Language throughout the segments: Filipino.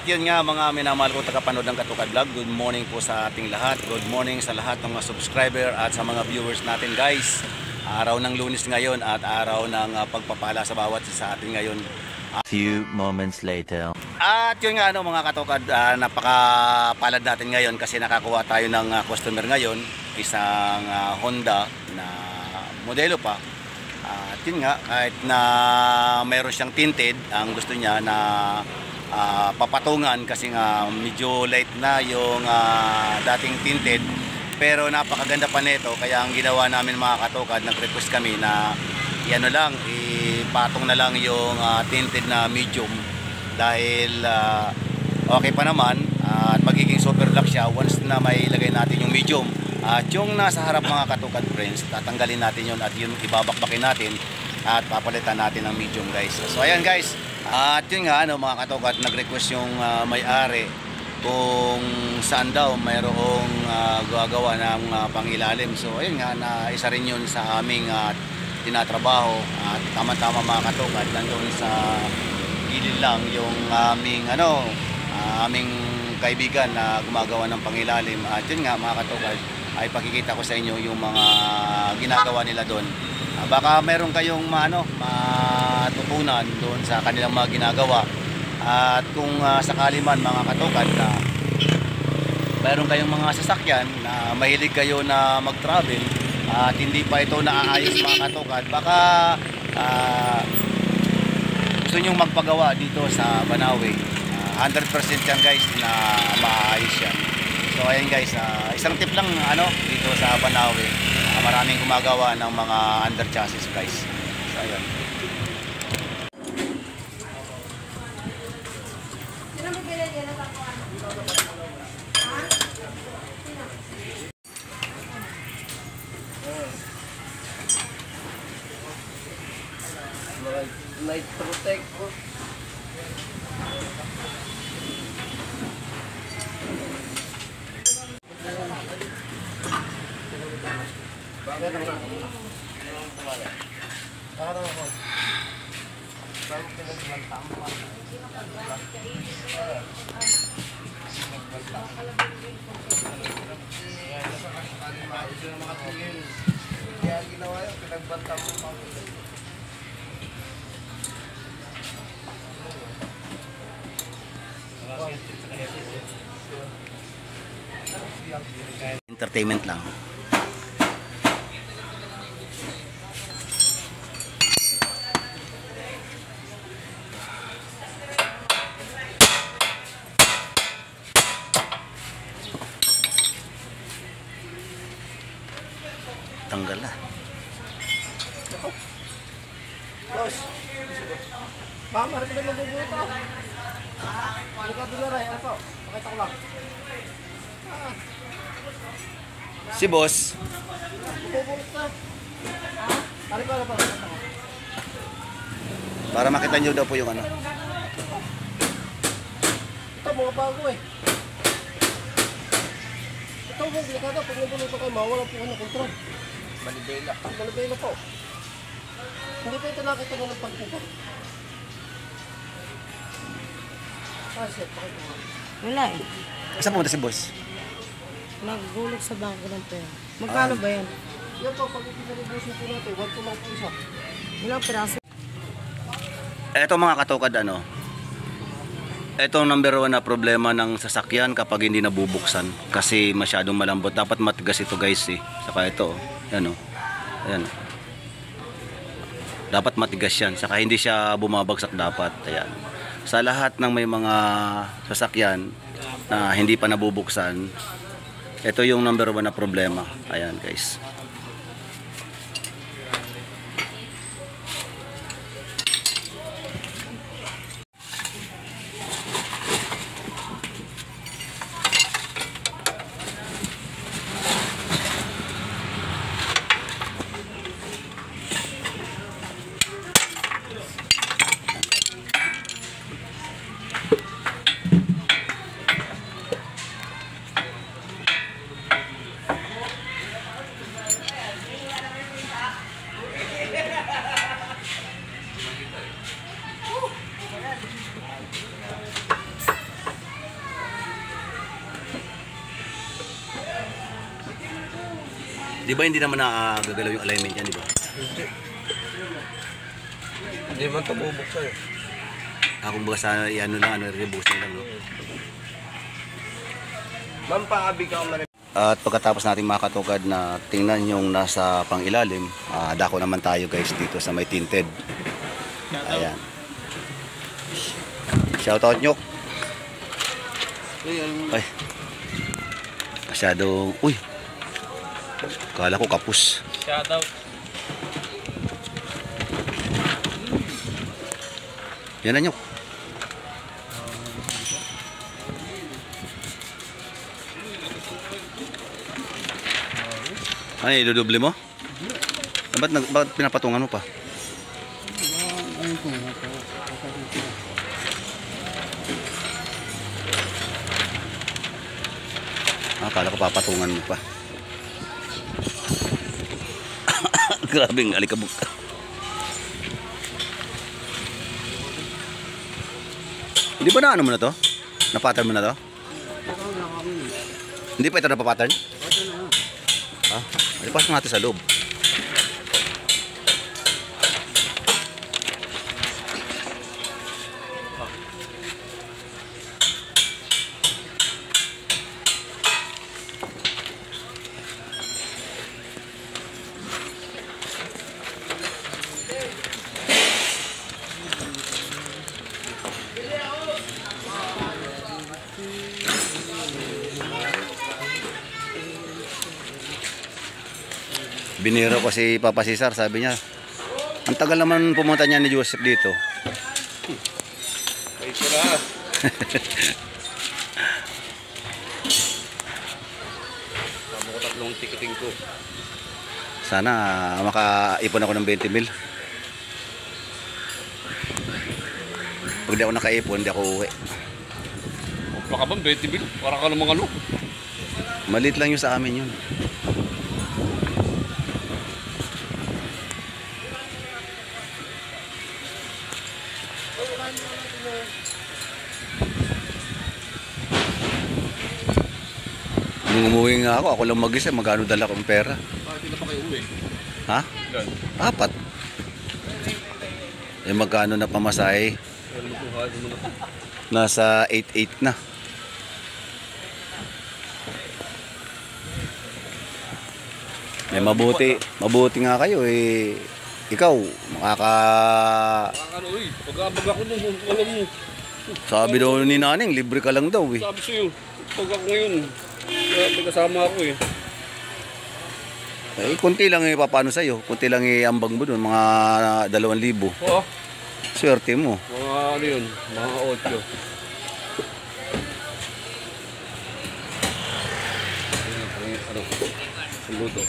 yun nga mga minamahal ko tagapanood ng Katukad Vlog, good morning po sa ating lahat. Good morning sa lahat ng mga subscriber at sa mga viewers natin guys. Araw ng Lunes ngayon at araw ng pagpapala sa bawat isa sa atin ngayon. Few moments later. At yun nga mga Katukad, napakapalad natin ngayon kasi nakakuha tayo ng customer ngayon, isang Honda na modelo pa. At yun nga, kahit na mayroon siyang tinted, ang gusto niya na papatungan kasi nga medyo light na yung dating tinted, pero napakaganda pa nito. Kaya ang ginawa namin mga Katukad, nag-request kami na ano lang, ipatong na lang yung tinted na medium dahil okay pa naman at magiging super black siya once na may ilagay natin yung medium. At yung nasa harap mga Katukad friends, tatanggalin natin yun at yun ibabakbakin natin at papalitan natin ng medium guys. So ayan guys, at yun nga mga Katukad, nag-request yung may-ari kung saan daw mayroong gagawa ng pangilalim. So ayun nga, na isa rin yun sa aming tinatrabaho at tama-tama mga Katukad, nandun sa gilid lang yung aming aming kaibigan na gumagawa ng pangilalim. At yun nga mga Katukad, ay pakikita ko sa inyo yung mga ginagawa nila doon. Baka meron kayong matutunan doon sa kanilang mga ginagawa. At kung sakali man mga Katukad na meron kayong mga sasakyan na mahilig kayo na mag-travel at hindi pa ito naaayos mga Katukad, baka gusto nyo magpagawa dito sa Banawe, 100% yan guys na maayos yan. So ayan guys, isang tip lang dito sa Banawe, maraming gumagawa ng mga under chassis guys. So ayan. Light protect. Kaya ginawa yun, pinagbanta mo pa. Entertainment lang. Tanggal na. Boss. Ma'am, harap na mabubuto. Ano ka binara? Ano po? Pakita ko lang. Si boss. Mabubuto na. Ano pa? Para makita nyo daw po yung Ito, mga bago eh. Ito, mga delikado. Pag nabuluto kayo, mawala po ka ng control. Malibela po. Hindi pa ito nakita mo ng pagpupa. Shit, pakita mo. Wala eh. Saan pumunta si boss? Naggulog sa bangko ng pera. Magkano ba yan? Yan po, pag ipinalibusin po natin, 1 to lang po isa. Ilang piraso? Eto mga Katukad, ito number 1 na problema ng sasakyan kapag hindi nabubuksan kasi masyadong malambot. Dapat matigas ito guys eh. Saka ito, ayan. Dapat matigas yan, saka hindi siya bumabagsak dapat. Ayan. Sa lahat ng may mga sasakyan na hindi pa nabubuksan, ito yung number 1 na problema. Ayan guys. Di ba hindi naman nagagalaw yung alignment yan, di ba? Hindi man ito bubuksan eh. Kung baga sa ano lang, reboost lang, no? Ma'am, paabi ka ako At pagkatapos natin mga katugad na tingnan yung nasa pangilalim, dako naman tayo guys dito sa may tinted. Ayan. Shoutout Nyok. Ay. Masyadong, uy. Kala ko kapus. Shoutout. Yan na Nyok. Ay, idudoble mo? Ba't pinapatungan mo pa? Akala ko papatungan mo pa. Grabing alikabok. Hindi ba na ano mo na to? Na-pattern mo na to? Hindi pa ito na-pattern? Ah, pasok natin sa loob. Biniro ko si Papa Cesar, sabi niya, ang tagal naman pumunta niya ni Joseph dito. Ay, sira. Tama ko tatlong ticketing ko. Sana makaipon ako ng 20 mil. Pag di ako nakaipon, di ako uwi. Baka ba 20 mil? Para ka namang ano? Maliit lang yung sa amin yun. Nung umuwi nga ako lang mag-isa, magkano dala kong pera? Bakit na pa kayo uwi? Ha? Ilan? 4. Eh magkano na pamasahe? Ano mo na? Nasa 8.8 na. Eh mabuti nga kayo eh. Ikaw, Ano eh? Pag-abag ako nung alam mo. sabi daw ni Naning, libre ka lang daw eh. Sabi sa'yo, pag ako ngayon, may kasama ako eh. Eh, kunti lang paano sa'yo. Kunti lang ambang mo doon, mga 2,000. Oo. Swerte mo. Mga ano yun, mga 8. Ano? Luto.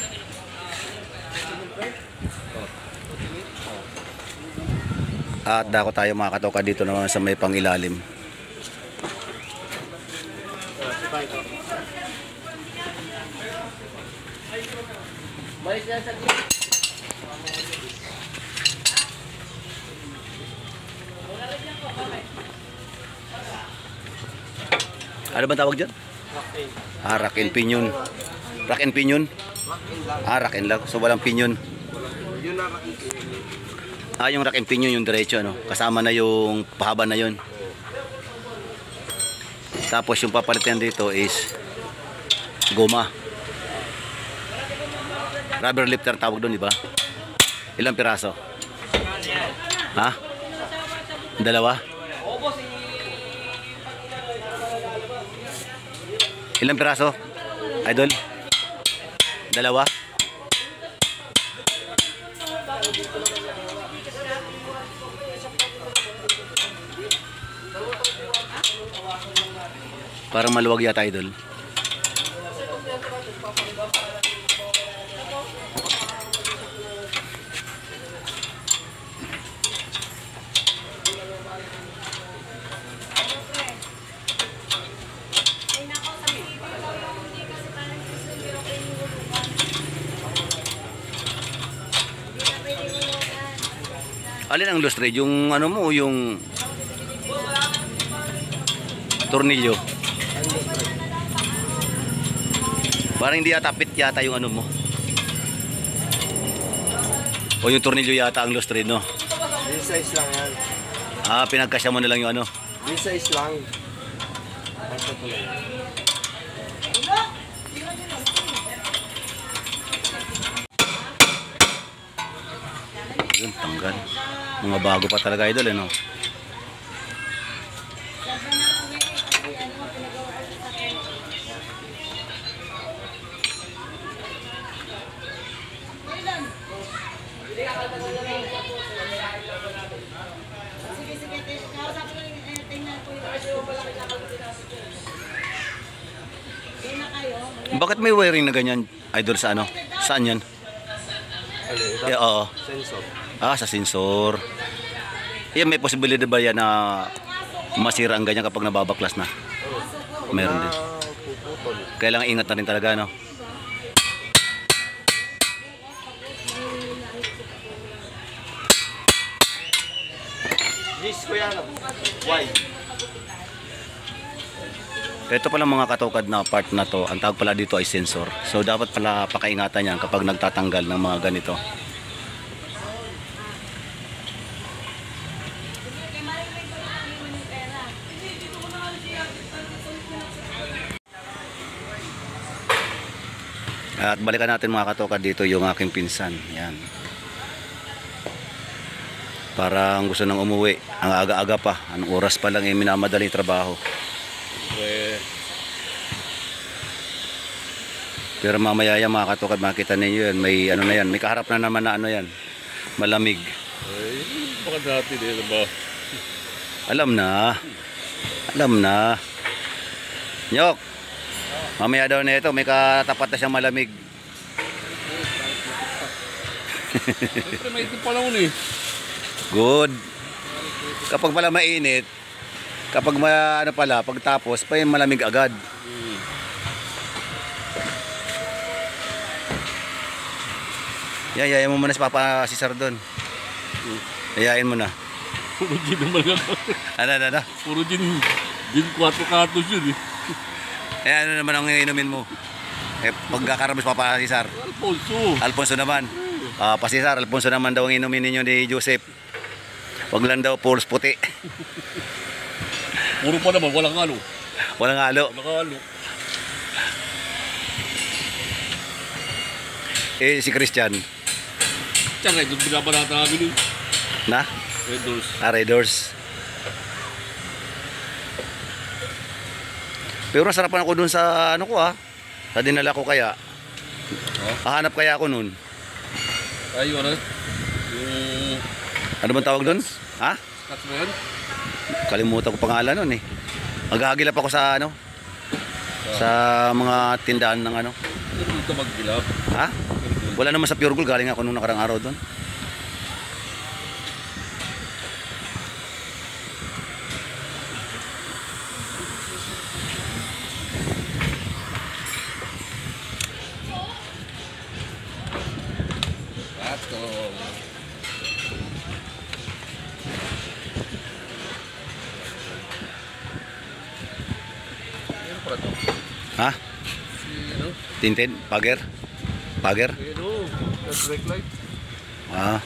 At dako tayo mga katoka dito naman sa may pangilalim. Ano ba tawag dyan? Rack and pinion. Rack and pinion? Rack and lag. So walang pinion. Yung rack and pinion yung diretso, ano? Kasama na yung pahaba na yun. Tapos yung papalitan dito is goma. Rubber lifter tawag doon, di ba? Ilang piraso? Ha? 2? Ilang piraso? Idol? 2? Parang maluwag yata, idol. Alin ang loose thread? Yung ano mo, yung tornilyo. Parang hindi yata fit yata yung ano mo. O yung tornilyo yata ang lost rin, no? B-size lang yan. Ah, pinagkasya mo na lang yung ano. B-size lang. Basta ko lang. Yun, tanggal. Mga bago pa talaga idol, no? Bakit may wiring na ganyan, idol, sa ano? Saan yan? Ano, Oo. sensor. Ah, sa sensor. Yan, may posibilidad ba yan na masira ang ganyan kapag nababaklas na? Meron din. Puputol. Kailangan ingat na rin talaga, no? Yes, kuya. Why? Ito pala mga katokad na part na to, ang tawag pala dito ay sensor. So dapat pala pakaingatan yan kapag nagtatanggal ng mga ganito. At balikan natin mga katokad dito yung aking pinsan. Yan. Parang gusto nang umuwi. Ang aga-aga pa. Anong oras pa lang minamadali trabaho. Pero mamaya yan mga katokad, makita ninyo yan. May ano na yan. May kaharap na naman na ano yan. Malamig. Ay, baka dati din ba? Alam na. Alam na. Nyok. Mamaya daw na ito, may katapat na siyang malamig. Siyempre may ito pala eh. Good. Kapag pala mainit, kapag ano pala, pagtapos, pa yung malamig agad. Yayain mo muna si Papa Cesar doon. Yayain mo na. Puro gin naman yan. Ano? Puro gin 4 katos yun eh. Eh ano naman ang inumin mo? Eh pagkakaramos Papa Cesar. Alfonso. Alfonso naman. Pa Cesar, Alfonso naman daw ang inumin ninyo ni Joseph. Wag lang daw puros puti. Puro pa naman, walang halo. Walang halo. Walang halo. Eh si Christian. Tsaka ito binabanata namin eh. Na? Red Doors. Red Doors. Pero nasarapan ako dun sa ano ko sa dinala ko kaya. Hahanap kaya ako nun. Ay, ano? Yung... Ano bang tawag dun? Ha? Scotch ba yan? Kalimutan ko pangalan nun eh. Maghahagilap ako sa ano? Sa mga tindahan ng ano. Hindi ka maggilap. Ha? Wala naman sa Pure Gold, galing ako nung nakarang araw doon. Ato. Ano pala to? Ha? Ano? Tinted? Pager? Pager? Ano? Brake light? Ah.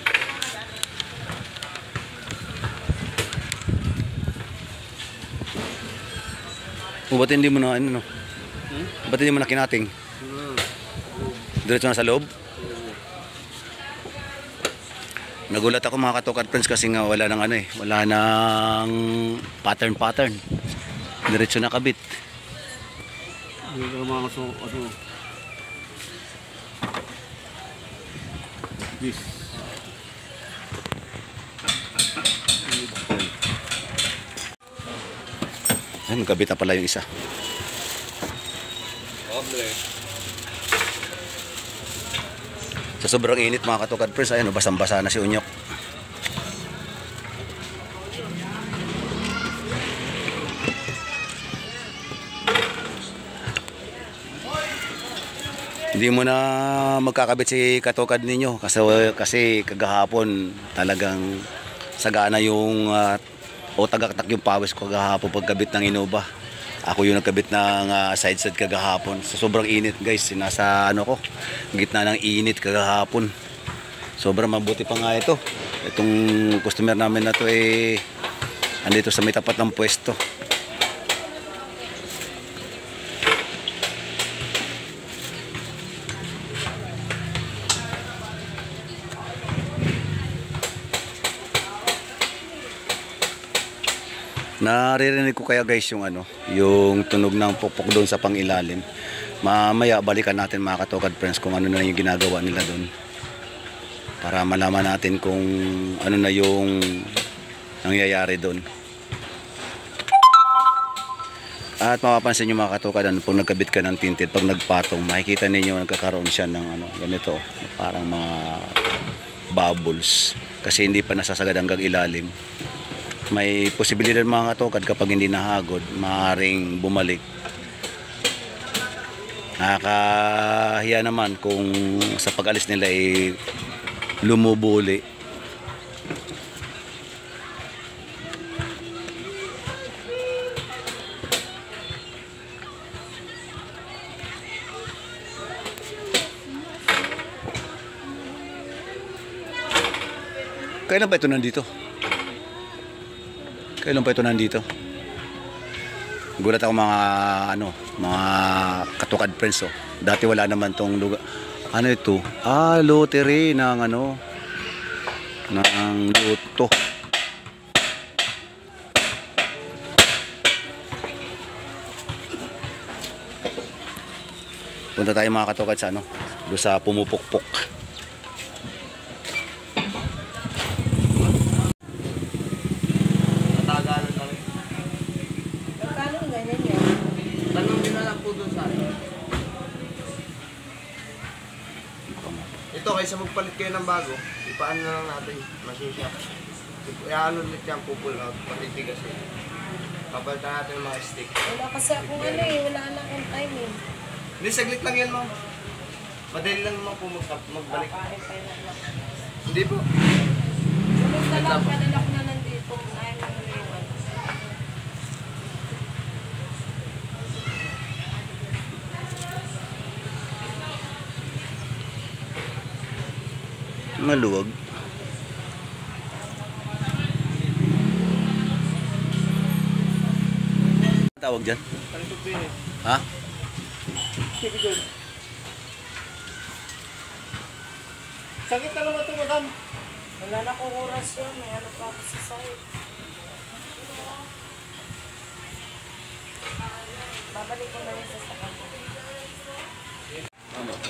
Ba't hindi mo na ano no? Ba't hindi mo na kinating? Diretso na sa loob? Nagulat ako mga katokad friends kasi nga wala nang ano eh. Wala nang pattern. Diretso na kabit. Hindi ka naman so, ano? This. Ayun, kabit na pala yung isa. Okay. Sa sobrang init mga katokad friends, ayan, basang-basa na si Unyok. Hindi mo na magkakabit si katokad ninyo kasi kagahapon talagang sagana yung o tagaktak yung pawis ko kagahapon pagkabit ng Innova. Ako yung nagkabit ng side kagahapon. Sa sobrang init guys, nasa ano ko, gitna ng init kagahapon. Sobrang mabuti pa nga ito. Itong customer namin na to andito sa may tapat ng pwesto. Naririnig ko kaya guys yung tunog ng pukpok doon sa pangilalim. Mamaya balikan natin mga katokad friends kung ano na yung ginagawa nila doon. Para malaman natin kung ano na yung nangyayari doon. At mapapansin nyo mga katokad, pag nagkabit ka ng tinted, pag nagpatong, makikita ninyo nagkakaroon siya ng ganito, parang mga bubbles. Kasi hindi pa nasasagad hanggang ilalim. May posibilidad mga katokad kapag hindi nahagod, maaaring bumalik. Nakakahiya naman kung sa pag-alis nila lumubuli. Kailan pa ito nandito? Kailan pa ito nandito? Gulat ako mga katokad friends. Dati wala naman tong lugar. Ano ito? Lottery ng ng loto. Punta tayo mga katokad sa doon sa pumupukpok. Ito, kaysa magpalit kayo ng bago, ipaan na lang natin, machine shop. Iaano ulit yan, pupull out, patitigas yun. Papalitan natin ng mga stick. Wala kasi akong wala na akong time eh. Hindi, saglit lang yan, ma'am. Madali lang naman po magbalik. Hindi po. Sunod na lang, padala ko na nandito. Ayaw na naliwan. Maluwag. Tawag dyan? Ha? Sakit na naman ito, madam. Wala na akong oras yun. May ano pa ako sa site. Babalik ko na rin sa sakal.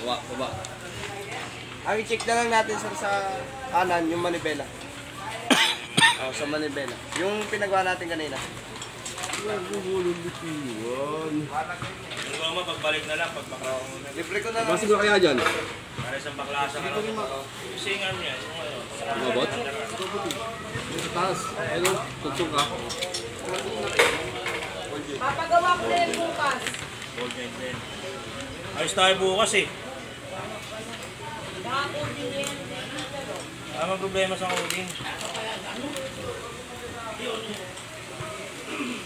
Baba. Ang i-check na lang natin sir, sa kanan, yung manibela. Sa manibela. Yung pinagawa natin kanina. Mama, pagbalik na lang, pagpakaw. Libre ko na lang. Masig na kaya dyan? Para sa baklasa ka lang. Yung singan niya, yung Mabot? Yung sa taas. Ayun, tugsong ka. Papagawa ko na rin bukas. gold joint din. Ayos tayo bukas eh. Ang problema sa coding.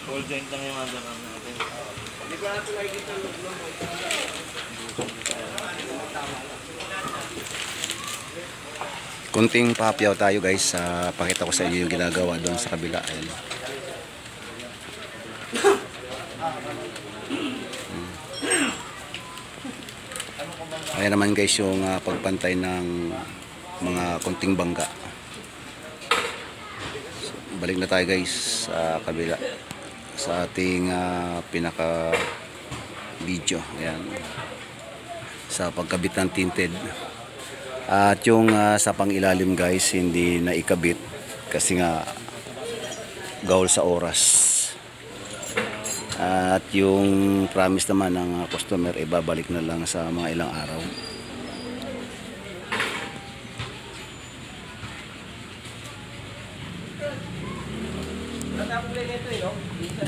Gold joint lang yung under natin. Hindi ko natin nakikita ng loob. Kunting papyaw tayo guys. Pakita ko sa inyo yung ginagawa doon sa kabila. Ayan. Ayan naman guys yung pagpantay ng mga kunting bangga. So, balik na tayo guys sa kabila. Sa ating pinaka video. Ayan. Sa pagkabit ng tinted. At yung sa pangilalim guys, hindi na ikabit kasi nga gaul sa oras. At yung promise naman ng customer, ibabalik na lang sa mga ilang araw.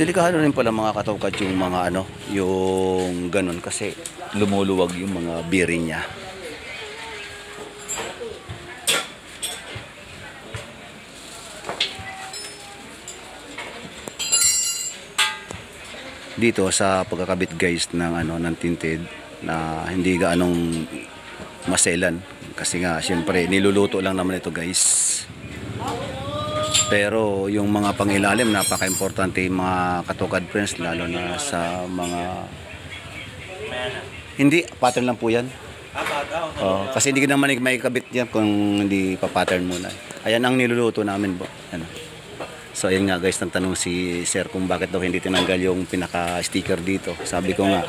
Delikado rin pala mga katawkat yung mga yung ganun kasi lumuluwag yung mga bearing niya. Dito sa pagkakabit guys ng ng tinted na hindi gaanong maselan. Kasi nga, siyempre, niluluto lang naman ito guys. Pero yung mga pangilalim, napaka-importante yung mga katukad friends, lalo na sa mga... Hindi, pattern lang po yan. Kasi hindi ka naman may kabit yan kung hindi pa-pattern muna. Ayan ang niluluto namin po. Ano. So ayun nga guys, nagtanong si sir kung bakit daw hindi tinanggal yung pinaka-sticker dito. Sabi ko nga,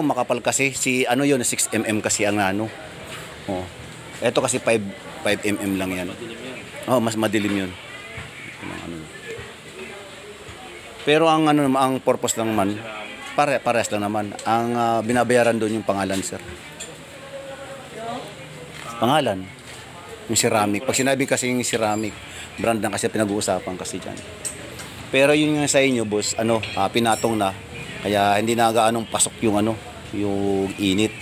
makapal kasi. Si ano yun, 6mm kasi ang ano. Oh. Ito kasi 5mm lang yan. Oh, mas madilim yun. Pero ang ang purpose lang man, parehas lang naman. Ang binabayaran doon yung pangalan, sir. Pangalan. Yung ceramic. Pag sinabi kasi yung ceramic, brand lang kasi pinag-uusapan kasi dyan. Pero yun nga sa inyo, boss, pinatong na. Kaya hindi na gaanong pasok yung yung init.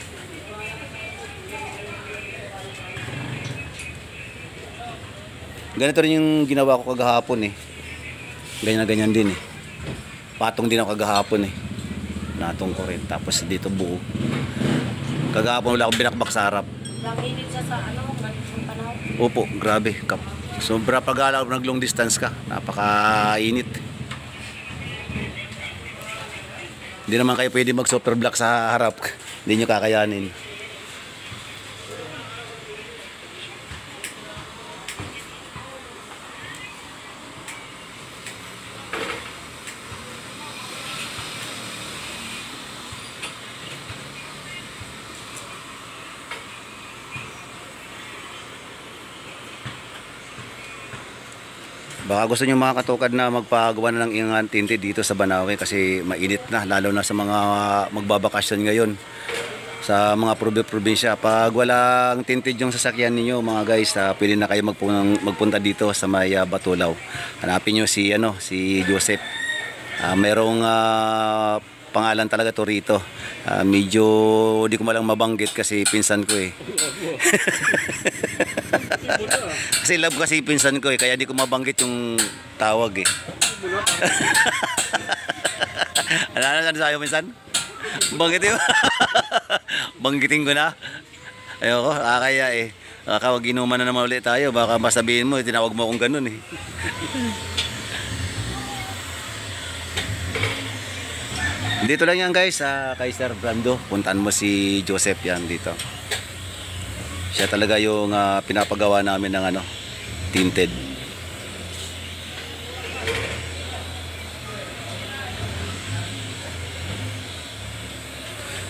Ganito rin yung ginawa ko kagahapon eh. Ganyan din eh. Patong din ako kagahapon eh. Natong ko rin. Tapos dito buo. Kagahapon wala akong binakbak sa harap. Nakinit siya sa panahon. Opo, grabe. Sobra pag nag long distance ka. Napaka-init. Hindi naman kayo pwede mag super block sa harap. Hindi nyo kakayanin. Baka gusto nyo mga katukad na magpagawa na ng ingan tinte dito sa Banawe kasi mainit na, lalo na sa mga magbabakasyon ngayon sa mga probinsya. Pag walang tinted yung sasakyan ninyo mga guys, pwede na kayo magpunta dito sa may Batulaw. Hanapin nyo si Joseph. Merong pangalan talaga to rito. Medyo di ko malang mabanggit kasi pinsan ko eh. Kasi love kasi pinsan ko eh, kaya di ko mabanggit yung tawag eh. Ano sa'yo pinsan? Banggitin mo. Banggitin ko na. Ayoko, kaya eh. Kawag inuman na naman ulit tayo, baka masabihin mo, tinawag mo akong ganun eh. Dito lang yan guys, kay Sir Brando. Puntaan mo si Joseph yan dito. Siya talaga yung pinapagawa namin ng tinted.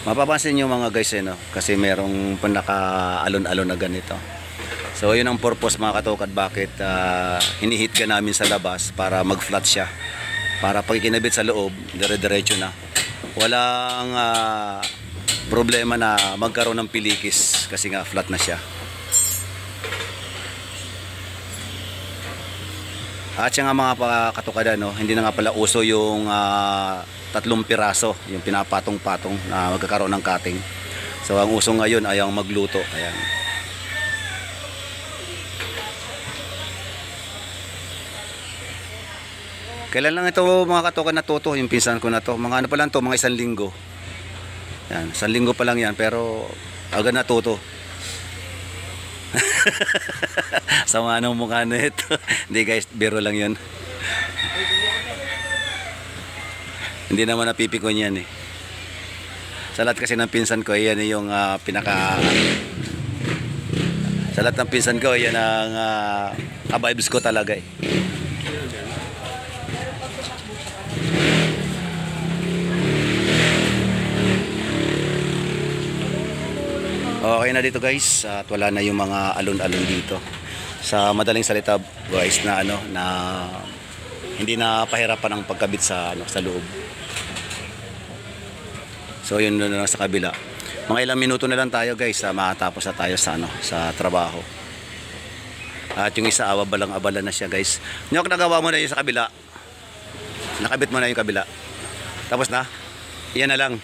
Mapapansin nyo mga guys kasi merong naka-alon-alon na ganito. So yun ang purpose mga katukad, bakit hinihit ka namin sa labas para mag-flat siya. Para pag ikinabit sa loob, dire-diretso na. Walang problema na magkaroon ng pilikis kasi nga flat na siya. At siya nga mga katukad, hindi na nga pala uso yung 3 piraso, yung pinapatong-patong na magkakaroon ng cutting. So ang uso ngayon ay ang magluto. Ayan. Kailan lang ito mga katukad natuto, yung pinsan ko na to. Mga pa lang to, mga 1 linggo. Yan, 1 linggo pa lang yan, pero agad natuto. Sama ng mukha na ito. Hindi guys, biro lang yun. Hindi naman napipikon yan eh. Sa lahat kasi ng pinsan ko, yan yung sa lahat ng pinsan ko, yan ang vibes ko talaga eh. Okay na dito guys, at wala na yung mga alon-alon dito. Sa madaling salita guys na na hindi na pahirapan ang pagkabit sa loob. So yun na lang sa kabila. Mga ilang minuto na lang tayo guys, makatapos na tayo sa trabaho. At yung isa abala na siya guys. Nyok, nagawa mo na yung sa kabila. Nakabit mo na yung kabila. Tapos na. Iyan na lang.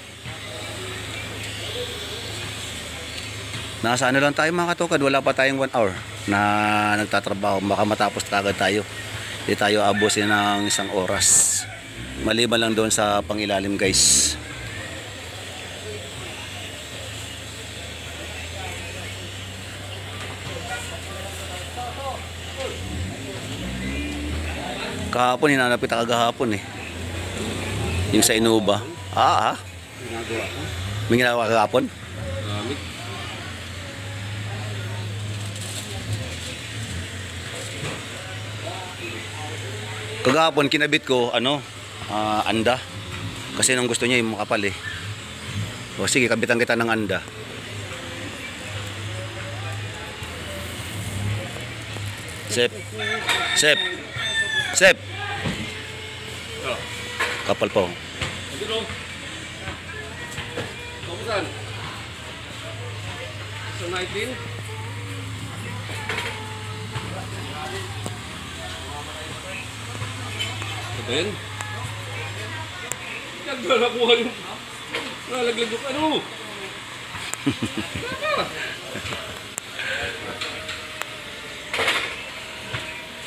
Nasa lang tayo mga katukad, wala pa tayong 1 hour na nagtatrabaho. Baka matapos agad tayo. Hindi tayo abusin ng 1 oras. Maliban lang doon sa pangilalim guys. Kahapon, hinanap kita kagahapon eh. Yung sa Inuba. Ginagawa ko. May ginagawa kagahapon? Gamit. Kagahapon, kinabit ko, anda. Kasi nung gusto niya yung makapal eh. O sige, kabitan kita ng anda. Sep. Sep. Sep. Kapal po. Dito. Kamusta? Sa 19? Then, nakuha yung nalaglag yung ano.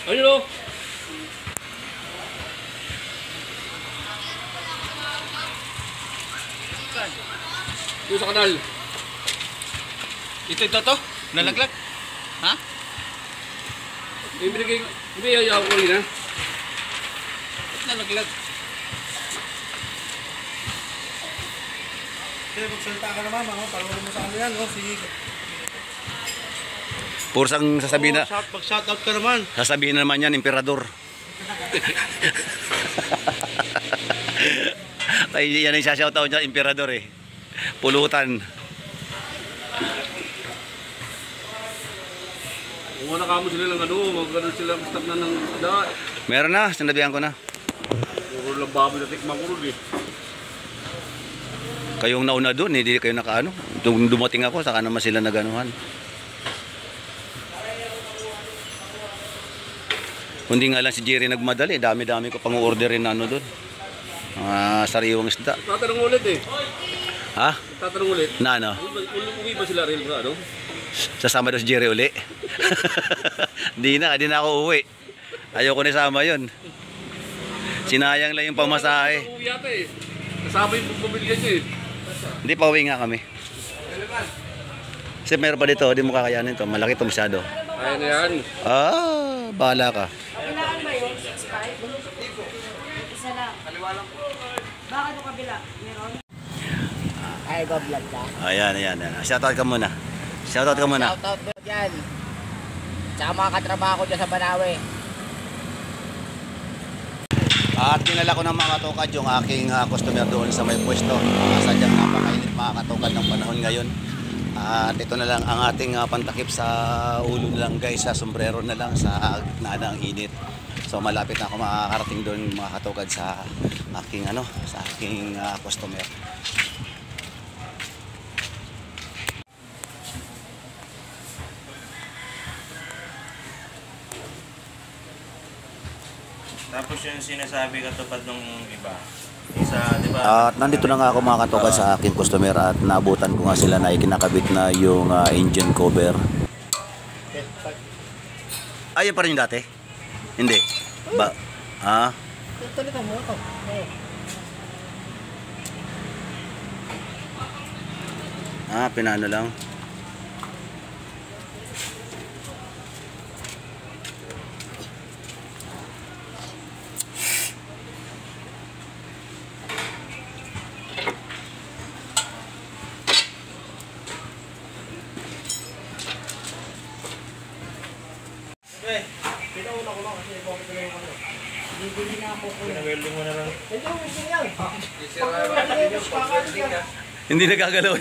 Ayun o. Yung sa kanal. Ito to? Nalaglag? Ha? Yung binigay, hindi ayaw ko rin ha. Nalaglag. Kaya magsalita ka naman, parang mo sa ano yan, sige. Pursang sasabihin na, Mag-shoutout ka naman. sasabihin na naman yan, emperador. Ay, yan ang sashoutaw niya, emperador eh. Pulutan. Kung nakamo sila lang ano, magkaroon sila stop na ng da. Meron na, sinabihan ko na. Puro lang baboy na tikman ko rin eh. Kayong nauna doon, hindi kayo nakaano. Dumating ako, saka naman sila naganuhan. Kundi nga lang si Jerry nagmadali, dami-dami ko pang orderin na ano doon. Sariwang isda. Tatanong ulit eh. Ha? Tatanong ulit. Na ano? Uwi ba sila rin sa ano? Sasama doon si Jerry uli. Di na ako uwi. Ayoko na sama yun. Sinayang lang yung pamasahe. Uwi yata eh. Kasama yung pagpamilya niya eh. Hindi pa uwi nga kami. Kasi meron pa dito, di mo kakayanin to. Malaki to masyado. Kaya na yan. Bahala ka. Kabilaan ba yun? 6'5"? Isa lang. Bakit yung kabila? Meron? Ay, go vlog ka. Ayan. Shoutout ka muna. Shoutout ka muna. Shoutout mo dyan. Tsaka mga katrabaho ko dyan sa Banawe. At dinala ko ng mga katokad yung aking customer doon sa may pwesto. Sadyang napakainit mga katokad ng panahon ngayon. At ito na lang ang ating pantakip sa ulo na lang guys, sa sombrero na lang sa gitna ng init. So malapit na ako makakarating doon mga katokad sa aking customer. Tapos yung sinasabi katupad nung iba. Isa, di ba? At nandito na nga ako mga katokad sa aking customer at naabutan ko nga sila na ikinakabit na yung engine cover. Ayun pa rin yung dati? Hindi. Tulitan mo ito. Pinano lang. Pinag-welding mo na lang. Hindi nagagalaw.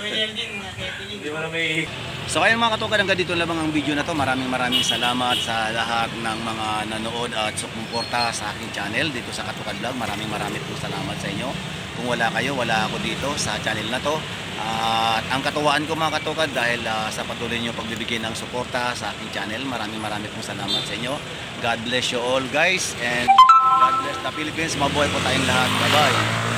Hindi mo na may... So ayun mga katokad, hanggang dito lamang ang video na to. Maraming salamat sa lahat ng mga nanood at sumuporta sa aking channel dito sa Katokad Vlog. Maraming po salamat sa inyo. Kung wala kayo, wala ako dito sa channel na to. At ang katuwaan ko mga katokad dahil sa patuloy nyo pagbibigay ng suporta sa aking channel. Maraming pong salamat sa inyo. God bless you all guys and God bless the Philippines. Mabuhay po tayong lahat. Bye bye.